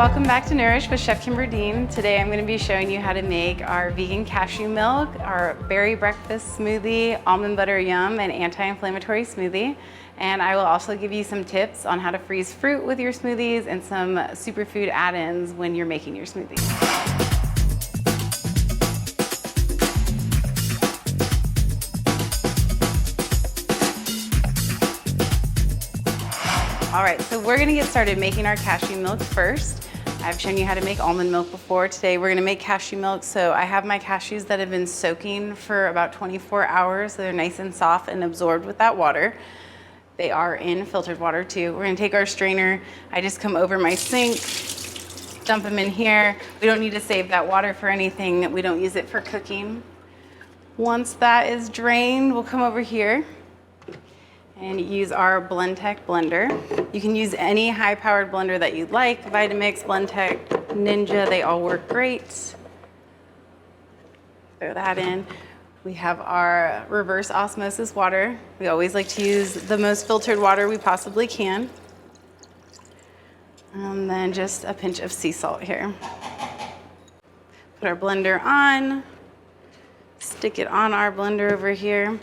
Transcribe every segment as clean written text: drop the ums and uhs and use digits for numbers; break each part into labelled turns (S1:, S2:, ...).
S1: welcome back to Nourish with Chef Kimber Dean. Today I'm going to be showing you how to make our vegan cashew milk, our berry breakfast smoothie, almond butter yum, and anti-inflammatory smoothie. And I will also give you some tips on how to freeze fruit with your smoothies and some superfood add-ins when you're making your smoothies. All right, so we're gonna get started making our cashew milk first. I've shown you how to make almond milk before. Today we're gonna make cashew milk. So I have my cashews that have been soaking for about 24 hours, so they're nice and soft and absorbed with that water. They are in filtered water too. We're gonna take our strainer. I just come over my sink, dump them in here. We don't need to save that water for anything. We don't use it for cooking. Once that is drained, we'll come over here and use our Blendtec blender. You can use any high-powered blender that you'd like, Vitamix, Blendtec, Ninja, they all work great. Throw that in. We have our reverse osmosis water. We always like to use the most filtered water we possibly can. And then just a pinch of sea salt here. Put our blender on, stick it on our blender over here.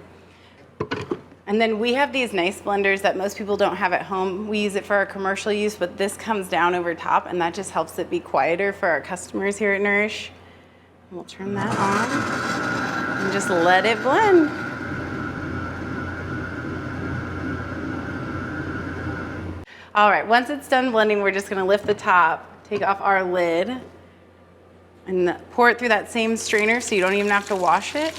S1: And then we have these nice blenders that most people don't have at home. We use it for our commercial use, but this comes down over top and that just helps it be quieter for our customers here at Nourish. We'll turn that on and just let it blend. All right, once it's done blending, we're just gonna lift the top, take off our lid, and pour it through that same strainer so you don't even have to wash it.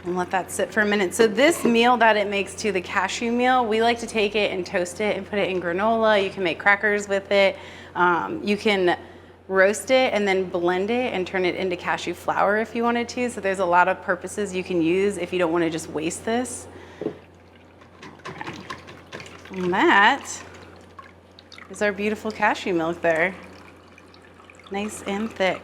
S1: And let that sit for a minute. So this meal that it makes to the cashew meal, we like to take it and toast it and put it in granola. You can make crackers with it. You can roast it and then blend it and turn it into cashew flour if you wanted to. So there's a lot of purposes you can use if you don't want to just waste this. And that is our beautiful cashew milk there. Nice and thick.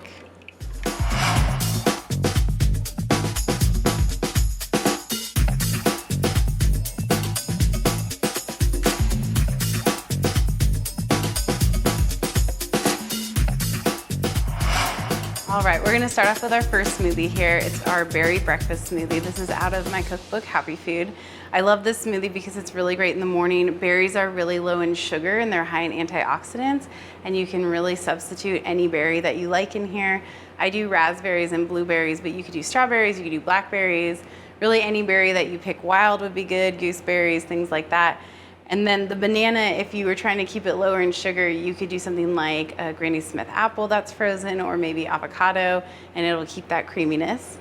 S1: All right, we're gonna start off with our first smoothie here. It's our berry breakfast smoothie. This is out of my cookbook, Happy Food. I love this smoothie because it's really great in the morning. Berries are really low in sugar and they're high in antioxidants, and you can really substitute any berry that you like in here. I do raspberries and blueberries, but you could do strawberries, you could do blackberries. Really any berry that you pick wild would be good, gooseberries, things like that. And then the banana, if you were trying to keep it lower in sugar, you could do something like a Granny Smith apple that's frozen, or maybe avocado, and it'll keep that creaminess.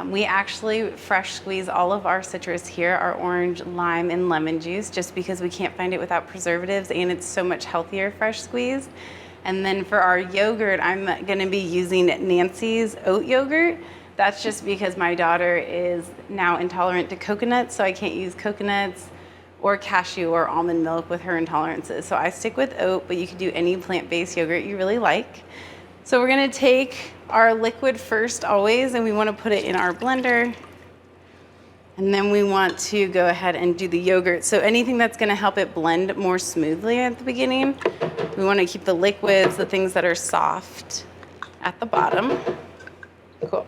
S1: We actually fresh squeeze all of our citrus here, our orange, lime, and lemon juice, just because we can't find it without preservatives, and it's so much healthier fresh squeezed. And then for our yogurt, I'm gonna be using Nancy's oat yogurt. That's just because my daughter is now intolerant to coconuts, so I can't use coconuts or cashew or almond milk with her intolerances. So I stick with oat, but you can do any plant-based yogurt you really like. So we're gonna take our liquid first always, and we wanna put it in our blender. And then we want to go ahead and do the yogurt. So anything that's gonna help it blend more smoothly at the beginning. We wanna keep the liquids, the things that are soft, at the bottom. Cool.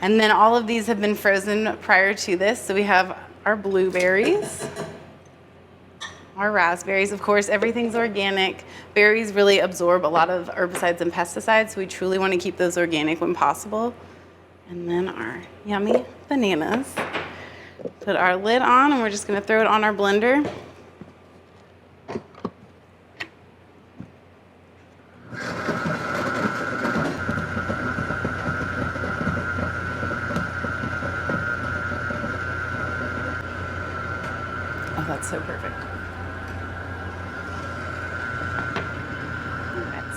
S1: And then all of these have been frozen prior to this. So we have our blueberries, our raspberries, of course, everything's organic. Berries really absorb a lot of herbicides and pesticides, so we truly want to keep those organic when possible. And then our yummy bananas. Put our lid on, and we're just going to throw it on our blender. Oh, that's so perfect.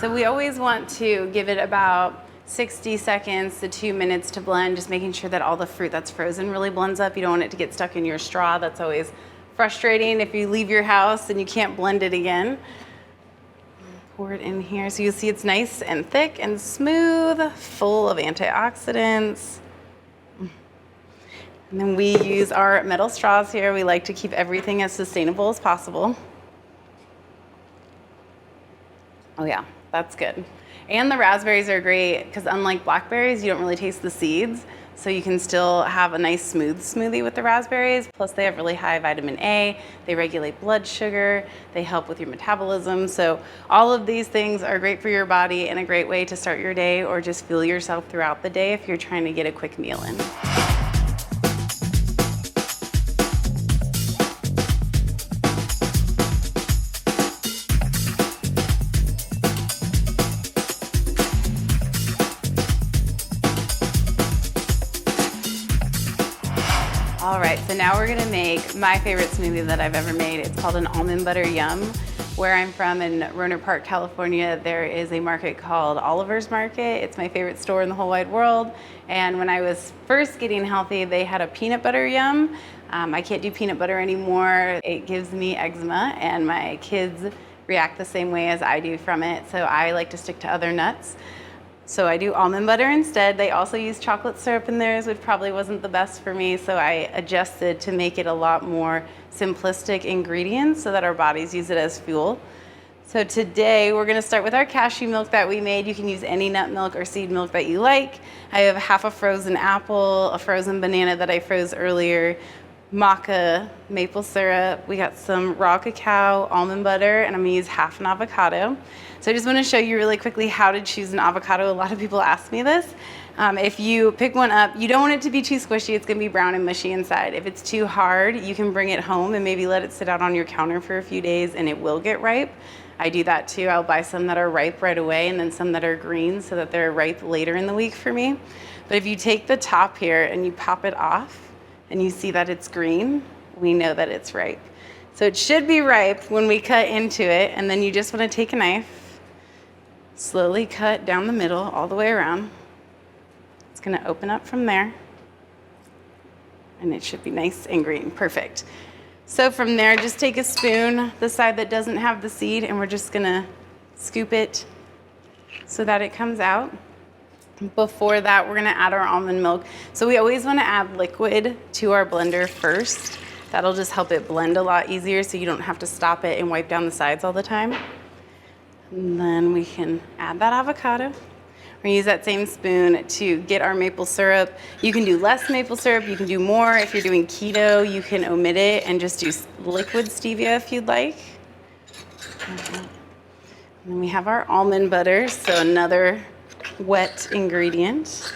S1: So we always want to give it about 60 seconds to 2 minutes to blend, just making sure that all the fruit that's frozen really blends up. You don't want it to get stuck in your straw. That's always frustrating if you leave your house and you can't blend it again. Pour it in here. So you see it's nice and thick and smooth, full of antioxidants. And then we use our metal straws here. We like to keep everything as sustainable as possible. Oh yeah, that's good. And the raspberries are great because unlike blackberries, you don't really taste the seeds. So you can still have a nice smooth smoothie with the raspberries. Plus they have really high vitamin A. They regulate blood sugar. They help with your metabolism. So all of these things are great for your body and a great way to start your day or just fuel yourself throughout the day if you're trying to get a quick meal in. All right, so now we're gonna make my favorite smoothie that I've ever made. It's called an Almond Butter Yum. Where I'm from in Rohnert Park, California, there is a market called Oliver's Market. It's my favorite store in the whole wide world. And when I was first getting healthy, they had a peanut butter yum. I can't do peanut butter anymore. It gives me eczema and my kids react the same way as I do from it. So I like to stick to other nuts. So I do almond butter instead. They also use chocolate syrup in theirs, which probably wasn't the best for me. So I adjusted to make it a lot more simplistic ingredients so that our bodies use it as fuel. So today we're gonna start with our cashew milk that we made. You can use any nut milk or seed milk that you like. I have half a frozen apple, a frozen banana that I froze earlier, maca, maple syrup. We got some raw cacao, almond butter, and I'm gonna use half an avocado. So I just wanna show you really quickly how to choose an avocado. A lot of people ask me this. If you pick one up, you don't want it to be too squishy. It's gonna be brown and mushy inside. If it's too hard, you can bring it home and maybe let it sit out on your counter for a few days and it will get ripe. I do that too. I'll buy some that are ripe right away and then some that are green so that they're ripe later in the week for me. But if you take the top here and you pop it off and you see that it's green, we know that it's ripe. So it should be ripe when we cut into it, and then you just wanna take a knife, slowly cut down the middle all the way around. It's gonna open up from there, and it should be nice and green, perfect. So from there, just take a spoon, the side that doesn't have the seed, and we're just gonna scoop it so that it comes out. Before that, we're gonna add our almond milk. So we always wanna add liquid to our blender first. That'll just help it blend a lot easier so you don't have to stop it and wipe down the sides all the time. And then we can add that avocado. We're gonna use that same spoon to get our maple syrup. You can do less maple syrup, you can do more. If you're doing keto, you can omit it and just do liquid stevia if you'd like. And then we have our almond butter, so another wet ingredient.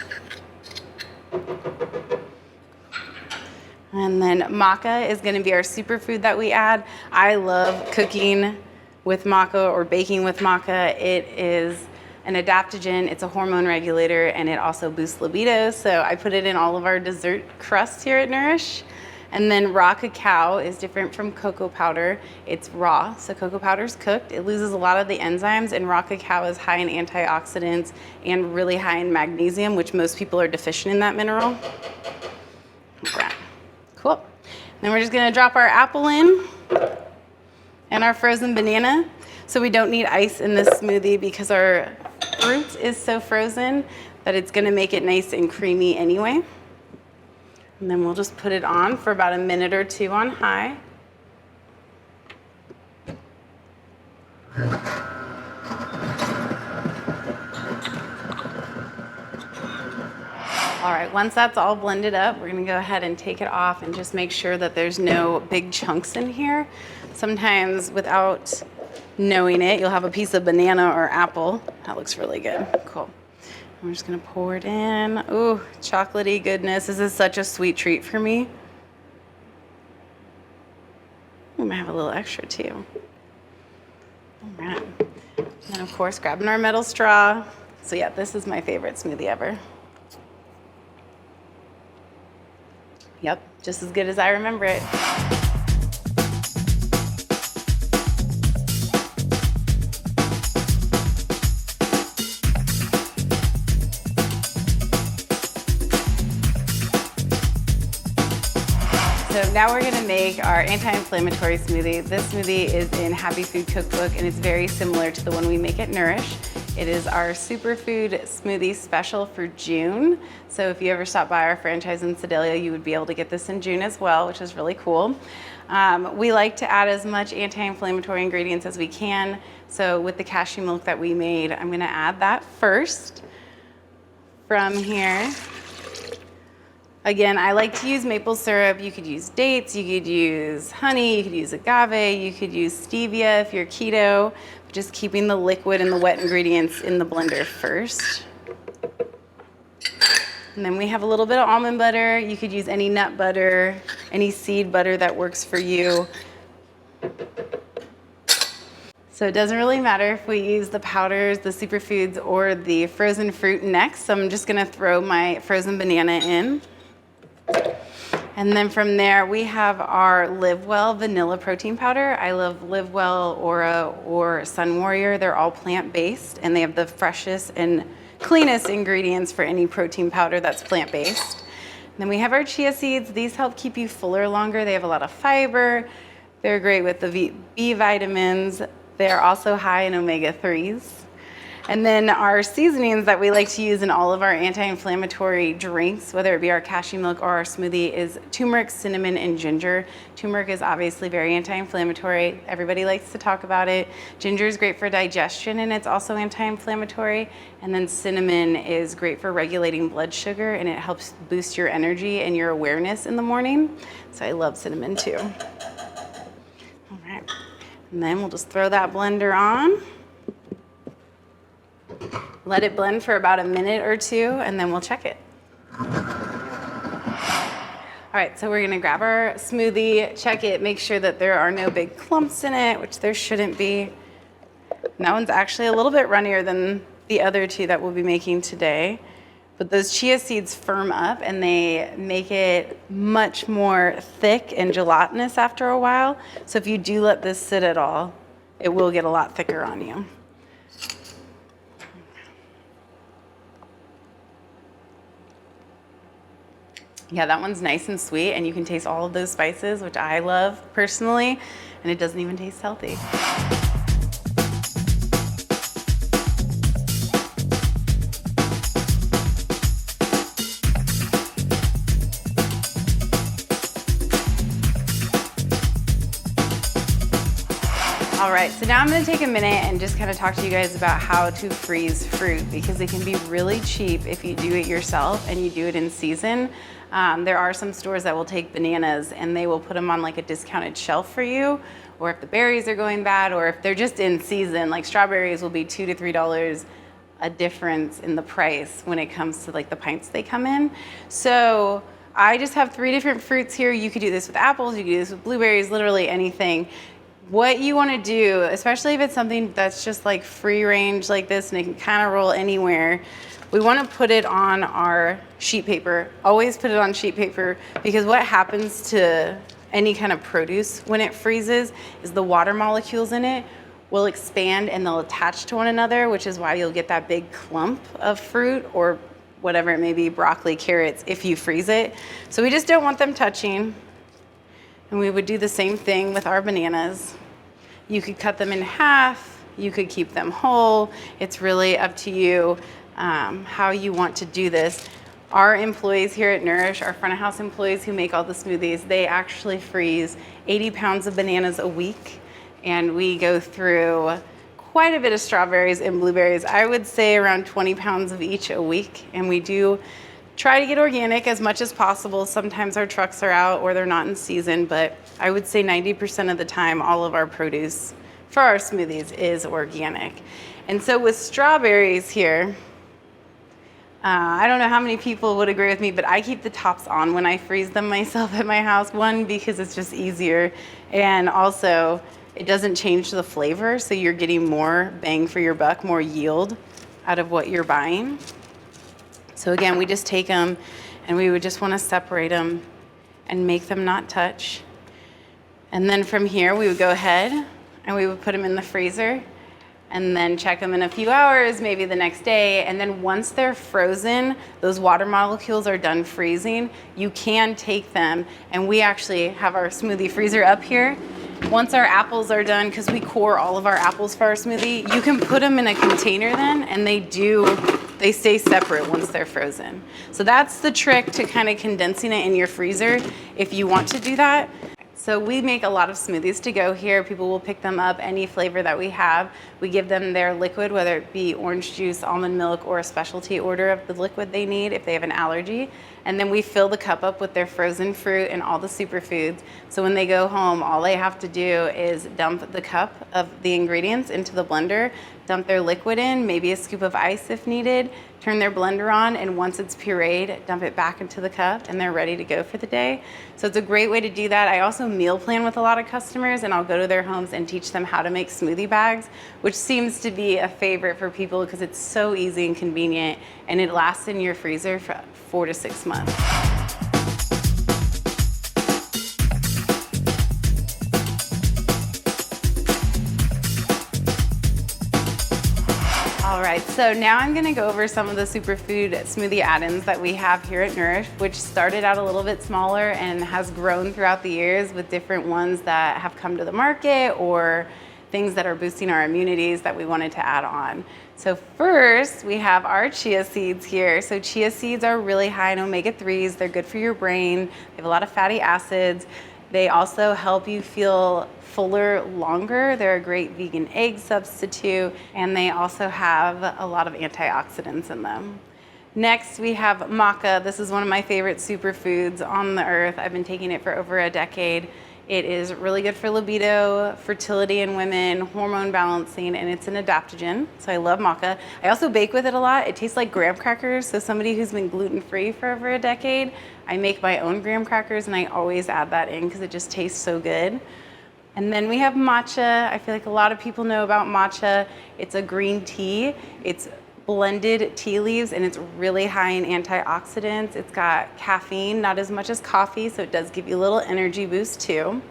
S1: And then maca is gonna be our superfood that we add. I love cooking with maca or baking with maca. It is an adaptogen, it's a hormone regulator, and it also boosts libido. So I put it in all of our dessert crusts here at Nourish. And then raw cacao is different from cocoa powder. It's raw, so cocoa powder is cooked. It loses a lot of the enzymes, and raw cacao is high in antioxidants and really high in magnesium, which most people are deficient in that mineral. Okay. Cool. Then we're just gonna drop our apple in and our frozen banana. So we don't need ice in this smoothie because our fruit is so frozen that it's gonna make it nice and creamy anyway. And then we'll just put it on for about a minute or two on high. All right, once that's all blended up, we're gonna go ahead and take it off and just make sure that there's no big chunks in here. Sometimes without knowing it, you'll have a piece of banana or apple. That looks really good, cool. I'm just gonna pour it in. Ooh, chocolatey goodness. This is such a sweet treat for me. We might have a little extra too. All right, and of course, grabbing our metal straw. So yeah, this is my favorite smoothie ever. Yep, just as good as I remember it. So now we're gonna make our anti-inflammatory smoothie. This smoothie is in Happy Food Cookbook and it's very similar to the one we make at Nourish. It is our Superfood Smoothie special for June. So if you ever stop by our franchise in Sedalia, you would be able to get this in June as well, which is really cool. We like to add as much anti-inflammatory ingredients as we can. So with the cashew milk that we made, I'm gonna add that first from here. Again, I like to use maple syrup. You could use dates, you could use honey, you could use agave, you could use stevia if you're keto. Just keeping the liquid and the wet ingredients in the blender first. And then we have a little bit of almond butter. You could use any nut butter, any seed butter that works for you. So it doesn't really matter if we use the powders, the superfoods, or the frozen fruit next. So I'm just gonna throw my frozen banana in. And then from there, we have our Live Well vanilla protein powder. I love Live Well, Aura, or Sun Warrior. They're all plant-based, and they have the freshest and cleanest ingredients for any protein powder that's plant-based. Then we have our chia seeds. These help keep you fuller longer. They have a lot of fiber. They're great with the B vitamins. They're also high in omega-3s. And then our seasonings that we like to use in all of our anti-inflammatory drinks, whether it be our cashew milk or our smoothie, is turmeric, cinnamon, and ginger. Turmeric is obviously very anti-inflammatory. Everybody likes to talk about it. Ginger is great for digestion, and it's also anti-inflammatory. And then cinnamon is great for regulating blood sugar, and it helps boost your energy and your awareness in the morning. So I love cinnamon too. All right, and then we'll just throw that blender on. Let it blend for about a minute or two, and then we'll check it. All right, so we're gonna grab our smoothie, check it, make sure that there are no big clumps in it, which there shouldn't be. And that one's actually a little bit runnier than the other two that we'll be making today. But those chia seeds firm up, and they make it much more thick and gelatinous after a while. So if you do let this sit at all, it will get a lot thicker on you. Yeah, that one's nice and sweet, and you can taste all of those spices, which I love personally, and it doesn't even taste healthy. All right, so now I'm gonna take a minute and just kind of talk to you guys about how to freeze fruit, because it can be really cheap if you do it yourself and you do it in season. There are some stores that will take bananas and they will put them on like a discounted shelf for you, or if the berries are going bad, or if they're just in season, like strawberries will be $2 to $3 a difference in the price when it comes to like the pints they come in. So I just have 3 different fruits here. You could do this with apples, you could do this with blueberries, literally anything. What you want to do, especially if it's something that's just like free range like this and it can kind of roll anywhere, we want to put it on our sheet paper. Always put it on sheet paper, because what happens to any kind of produce when it freezes is the water molecules in it will expand and they'll attach to one another, which is why you'll get that big clump of fruit or whatever it may be, broccoli, carrots, if you freeze it. So we just don't want them touching. And we would do the same thing with our bananas. You could cut them in half, you could keep them whole. It's really up to you how you want to do this. Our employees here at Nourish, our front of house employees who make all the smoothies, they actually freeze 80 pounds of bananas a week. And we go through quite a bit of strawberries and blueberries. I would say around 20 pounds of each a week. And we do try to get organic as much as possible. Sometimes our trucks are out or they're not in season, but I would say 90% of the time, all of our produce for our smoothies is organic. And so with strawberries here, I don't know how many people would agree with me, but I keep the tops on when I freeze them myself at my house. One, because it's just easier, and also it doesn't change the flavor, so you're getting more bang for your buck, more yield out of what you're buying. So again, we just take them and we would just want to separate them and make them not touch. And then from here, we would go ahead and we would put them in the freezer and then check them in a few hours, maybe the next day. And then once they're frozen, those water molecules are done freezing, you can take them. And we actually have our smoothie freezer up here. Once our apples are done, because we core all of our apples for our smoothie, you can put them in a container then, and they stay separate once they're frozen. So that's the trick to kind of condensing it in your freezer if you want to do that. So we make a lot of smoothies to go here. People will pick them up, any flavor that we have. We give them their liquid, whether it be orange juice, almond milk, or a specialty order of the liquid they need if they have an allergy. And then we fill the cup up with their frozen fruit and all the superfoods. So when they go home, all they have to do is dump the cup of the ingredients into the blender, dump their liquid in, maybe a scoop of ice if needed, turn their blender on, and once it's pureed, dump it back into the cup, and they're ready to go for the day. So it's a great way to do that. I also meal plan with a lot of customers, and I'll go to their homes and teach them how to make smoothie bags, which seems to be a favorite for people because it's so easy and convenient, and it lasts in your freezer for 4 to 6 months. All right, so now I'm gonna go over some of the Superfood Smoothie Addins that we have here at Nourish, which started out a little bit smaller and has grown throughout the years with different ones that have come to the market or things that are boosting our immunities that we wanted to add on. So first, we have our chia seeds here. So chia seeds are really high in omega-3s. They're good for your brain. They have a lot of fatty acids. They also help you feel fuller longer. They're a great vegan egg substitute, and they also have a lot of antioxidants in them. Next, we have maca. This is one of my favorite superfoods on the earth. I've been taking it for over a decade. It is really good for libido, fertility in women, hormone balancing, and it's an adaptogen, so I love maca. I also bake with it a lot. It tastes like graham crackers, so somebody who's been gluten-free for over a decade, I make my own graham crackers, and I always add that in because it just tastes so good. And then we have matcha. I feel like a lot of people know about matcha. It's a green tea. It's blended tea leaves, and it's really high in antioxidants. It's got caffeine, not as much as coffee, so it does give you a little energy boost too.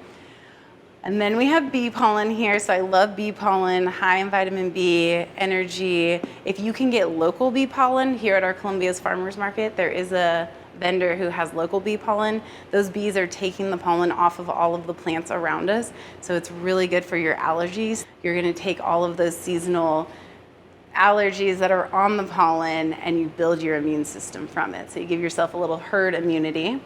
S1: And then we have bee pollen here. So I love bee pollen, high in vitamin B, energy. If you can get local bee pollen, here at our Columbia's Farmers Market, there is a vendor who has local bee pollen. Those bees are taking the pollen off of all of the plants around us. So it's really good for your allergies. You're gonna take all of those seasonal allergies that are on the pollen and you build your immune system from it. So you give yourself a little herd immunity.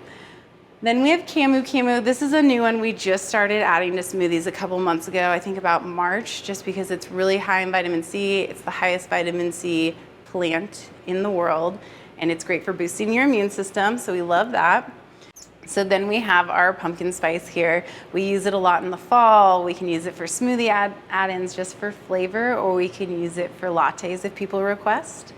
S1: Then we have Camu Camu. This is a new one we just started adding to smoothies a couple months ago, I think about March, just because it's really high in vitamin C. It's the highest vitamin C plant in the world, and it's great for boosting your immune system, so we love that. So then we have our pumpkin spice here. We use it a lot in the fall. We can use it for smoothie add-ins just for flavor, or we can use it for lattes if people request.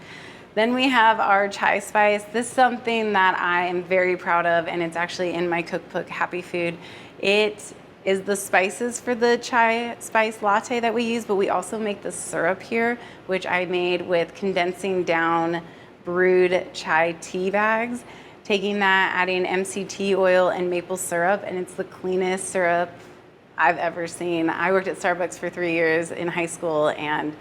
S1: Then we have our chai spice. This is something that I am very proud of, and it's actually in my cookbook, Happy Food. It is the spices for the chai spice latte that we use, but we also make the syrup here, which I made with condensing down brewed chai tea bags, taking that, adding MCT oil and maple syrup, and it's the cleanest syrup I've ever seen. I worked at Starbucks for 3 years in high school, and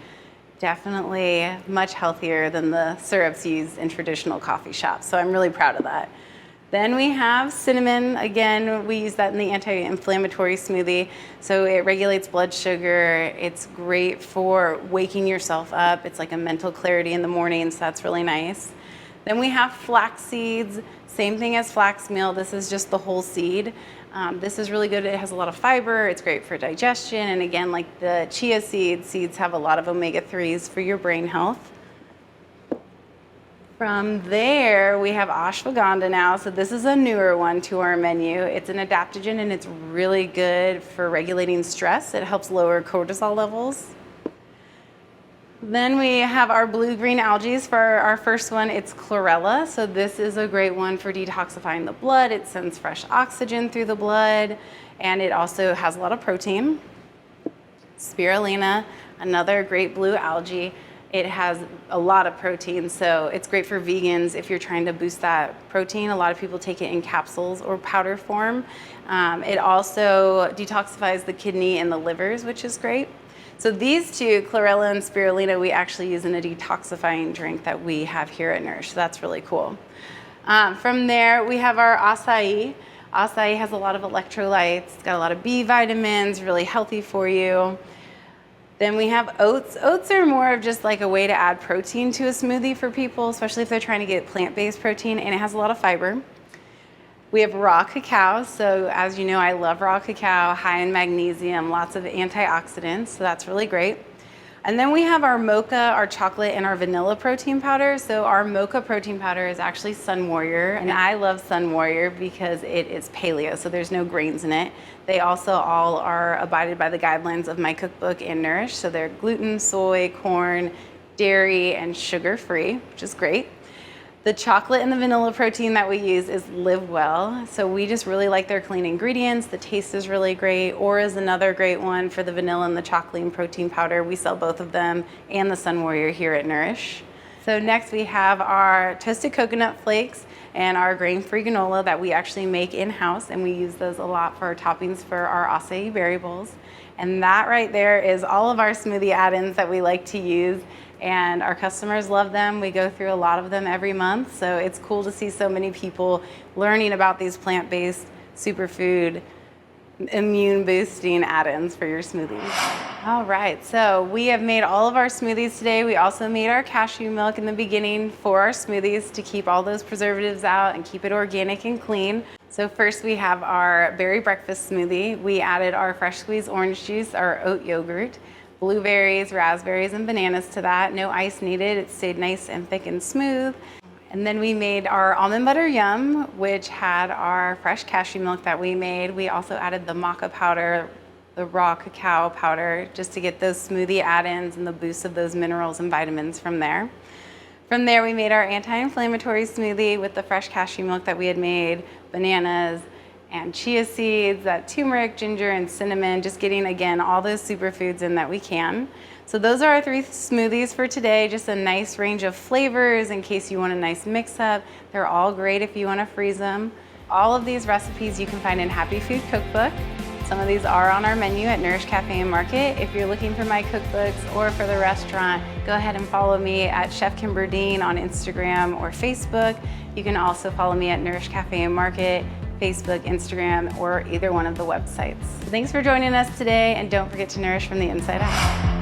S1: definitely much healthier than the syrups used in traditional coffee shops. So I'm really proud of that. Then we have cinnamon. Again, we use that in the anti-inflammatory smoothie. So it regulates blood sugar. It's great for waking yourself up. It's like a mental clarity in the morning, so that's really nice. Then we have flax seeds, same thing as flax meal. This is just the whole seed. This is really good. It has a lot of fiber. It's great for digestion. And again, like the chia seeds have a lot of omega-3s for your brain health. From there, we have ashwagandha now. So this is a newer one to our menu. It's an adaptogen, and it's really good for regulating stress. It helps lower cortisol levels. Then we have our blue-green algae for our first one. It's chlorella. So this is a great one for detoxifying the blood. It sends fresh oxygen through the blood, and it also has a lot of protein. Spirulina, another great blue algae. It has a lot of protein, so it's great for vegans if you're trying to boost that protein. A lot of people take it in capsules or powder form. It also detoxifies the kidney and the livers, which is great. So these two, chlorella and spirulina, we actually use in a detoxifying drink that we have here at Nourish. So that's really cool. From there, we have our acai. Acai has a lot of electrolytes, it's got a lot of B vitamins, really healthy for you. Then we have oats. Oats are more of just like a way to add protein to a smoothie for people, especially if they're trying to get plant-based protein, and it has a lot of fiber. We have raw cacao. So as you know, I love raw cacao, high in magnesium, lots of antioxidants, so that's really great. And then we have our mocha, our chocolate, and our vanilla protein powder. So our mocha protein powder is actually Sun Warrior, and I love Sun Warrior because it is paleo, so there's no grains in it. They also all are abided by the guidelines of my cookbook and Nourish, so they're gluten, soy, corn, dairy, and sugar-free, which is great. The chocolate and the vanilla protein that we use is Live Well. So we just really like their clean ingredients. The taste is really great. Aura is another great one for the vanilla and the chocolate and protein powder. We sell both of them and the Sun Warrior here at Nourish. So next we have our toasted coconut flakes and our grain-free granola that we actually make in-house, and we use those a lot for our toppings for our acai berry bowls. And that right there is all of our smoothie add-ins that we like to use, and our customers love them. We go through a lot of them every month, so it's cool to see so many people learning about these plant-based superfood immune boosting add-ins for your smoothies. All right, so we have made all of our smoothies today. We also made our cashew milk in the beginning for our smoothies to keep all those preservatives out and keep it organic and clean. So first we have our berry breakfast smoothie. We added our fresh squeezed orange juice, our oat yogurt, blueberries, raspberries, and bananas to that. No ice needed. It stayed nice and thick and smooth. And then we made our Almond Butter Yum, which had our fresh cashew milk that we made. We also added the maca powder, the raw cacao powder, just to get those smoothie add-ins and the boost of those minerals and vitamins from there. From there, we made our anti-inflammatory smoothie with the fresh cashew milk that we had made, bananas, and chia seeds, that turmeric, ginger, and cinnamon, just getting, again, all those superfoods in that we can. So those are our 3 smoothies for today, just a nice range of flavors in case you want a nice mix-up. They're all great if you want to freeze them. All of these recipes you can find in Happy Food Cookbook. Some of these are on our menu at Nourish Cafe and Market. If you're looking for my cookbooks or for the restaurant, go ahead and follow me at Chef Kimber Dean on Instagram or Facebook. You can also follow me at Nourish Cafe and Market, Facebook, Instagram, or either one of the websites. Thanks for joining us today, and don't forget to nourish from the inside out.